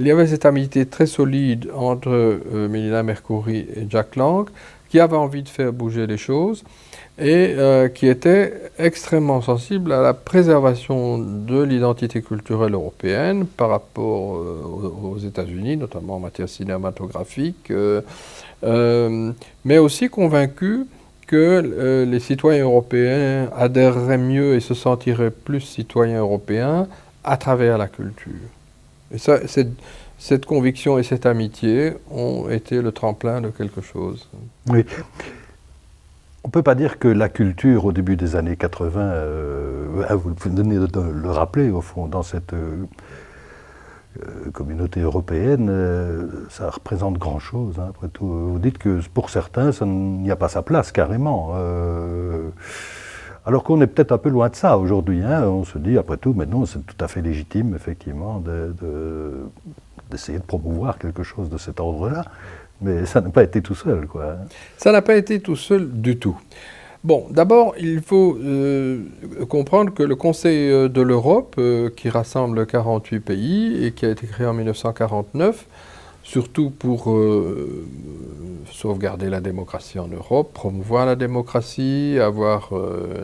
il y avait cette amitié très solide entre Mélina Mercouri et Jack Lang, qui avait envie de faire bouger les choses et qui était extrêmement sensible à la préservation de l'identité culturelle européenne par rapport aux États-Unis, notamment en matière cinématographique, mais aussi convaincu que les citoyens européens adhéreraient mieux et se sentiraient plus citoyens européens à travers la culture. Et ça, cette conviction et cette amitié ont été le tremplin de quelque chose. Oui. On ne peut pas dire que la culture, au début des années 80, vous venez de le rappeler, au fond, dans cette communauté européenne, ça représente grand-chose. Hein, après tout, vous dites que pour certains, il n'y a pas sa place, carrément. Alors qu'on est peut-être un peu loin de ça aujourd'hui. Hein, on se dit, après tout, maintenant, c'est tout à fait légitime, effectivement, d'essayer de promouvoir quelque chose de cet ordre-là. Mais ça n'a pas été tout seul, quoi. Ça n'a pas été tout seul du tout. Bon, d'abord, il faut comprendre que le Conseil de l'Europe, qui rassemble 48 pays et qui a été créé en 1949, surtout pour sauvegarder la démocratie en Europe, promouvoir la démocratie, avoir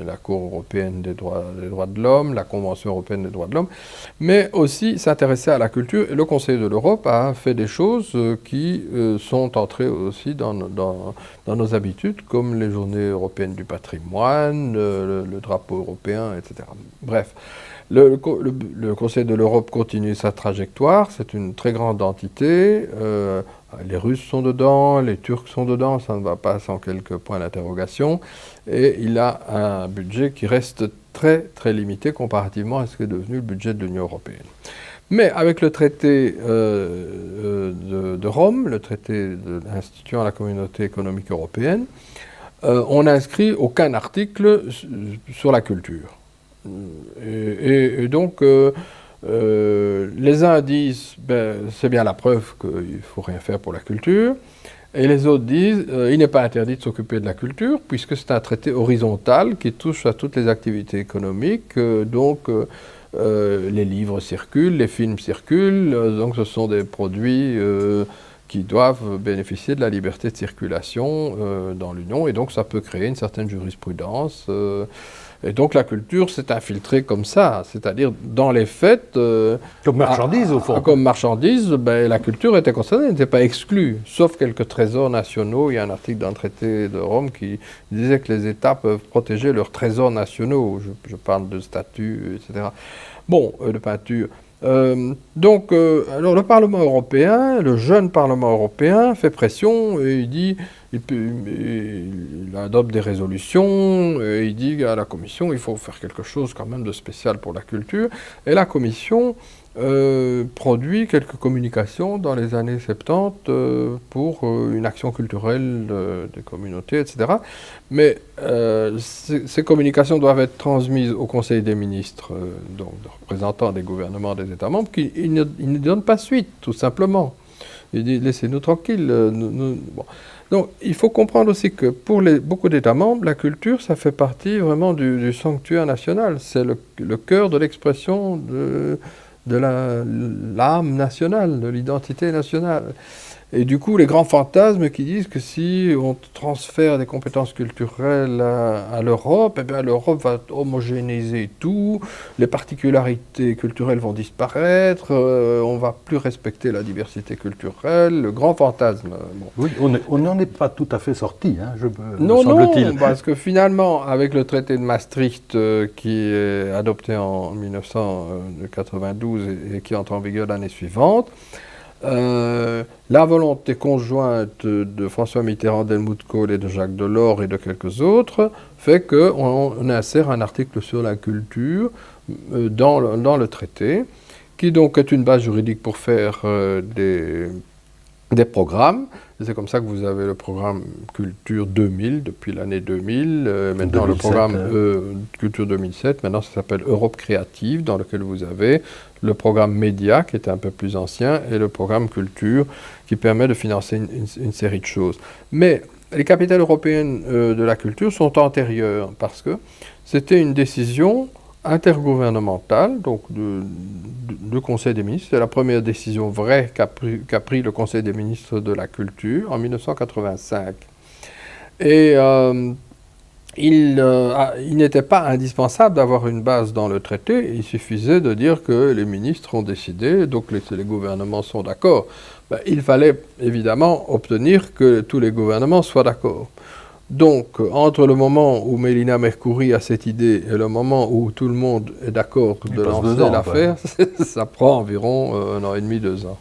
la Cour européenne des droits de l'homme, la Convention européenne des droits de l'homme, mais aussi s'intéresser à la culture. Et le Conseil de l'Europe a fait des choses qui sont entrées aussi dans nos habitudes, comme les journées européennes du patrimoine, le drapeau européen, etc. Bref. Le Conseil de l'Europe continue sa trajectoire, c'est une très grande entité, les Russes sont dedans, les Turcs sont dedans, ça ne va pas sans quelques points d'interrogation, et il a un budget qui reste très très limité comparativement à ce qu'est devenu le budget de l'Union européenne. Mais avec le traité de Rome, le traité instituant la communauté économique européenne, on n'inscrit aucun article sur la culture. Et donc, les uns disent, c'est bien la preuve qu'il ne faut rien faire pour la culture, et les autres disent, il n'est pas interdit de s'occuper de la culture, puisque c'est un traité horizontal qui touche à toutes les activités économiques, donc les livres circulent, les films circulent, donc ce sont des produits qui doivent bénéficier de la liberté de circulation dans l'Union, et donc ça peut créer une certaine jurisprudence. Et donc la culture s'est infiltrée comme ça, c'est-à-dire dans les faits... comme marchandise, au fond. Comme marchandise, la culture était concernée, elle n'était pas exclue, sauf quelques trésors nationaux. Il y a un article dans le traité de Rome qui disait que les États peuvent protéger leurs trésors nationaux. Je parle de statues, etc. Bon, de peinture. Donc, alors le Parlement européen, le jeune Parlement européen, fait pression et il dit... Il adopte des résolutions, et il dit à la Commission il faut faire quelque chose quand même de spécial pour la culture. Et la Commission produit quelques communications dans les années 70 pour une action culturelle des communautés, etc. Mais ces communications doivent être transmises au Conseil des ministres, donc de représentants des gouvernements des États membres, qui ne donnent pas suite, tout simplement. Il dit laissez-nous tranquilles. Bon. Donc, il faut comprendre aussi que pour beaucoup d'États membres, la culture, ça fait partie vraiment du sanctuaire national. C'est le cœur de l'expression de l'âme nationale, de l'identité nationale. Et du coup, les grands fantasmes qui disent que si on transfère des compétences culturelles à l'Europe, eh bien l'Europe va homogénéiser tout, les particularités culturelles vont disparaître, on ne va plus respecter la diversité culturelle, le grand fantasme. Bon. Oui, on n'en est pas tout à fait sorti, hein, non, parce que finalement, avec le traité de Maastricht qui est adopté en 1992 et qui entre en vigueur l'année suivante, la volonté conjointe de François Mitterrand, d'Helmut Kohl et de Jacques Delors et de quelques autres fait qu'on insère un article sur la culture dans le traité, qui donc est une base juridique pour faire des programmes. C'est comme ça que vous avez le programme Culture 2000 depuis l'année 2000, maintenant 2007, le programme Culture 2007, maintenant ça s'appelle Europe créative, dans lequel vous avez le programme Média qui était un peu plus ancien et le programme Culture qui permet de financer une série de choses. Mais les capitales européennes de la culture sont antérieures parce que c'était une décision intergouvernemental, donc du Conseil des ministres. C'est la première décision vraie qu'a pris le Conseil des ministres de la Culture en 1985. Et il n'était pas indispensable d'avoir une base dans le traité, il suffisait de dire que les ministres ont décidé, donc les gouvernements sont d'accord. Ben, il fallait évidemment obtenir que tous les gouvernements soient d'accord. Donc, entre le moment où Mélina Mercouri a cette idée et le moment où tout le monde est d'accord de lancer l'affaire, ça prend environ 1 an et demi, 2 ans.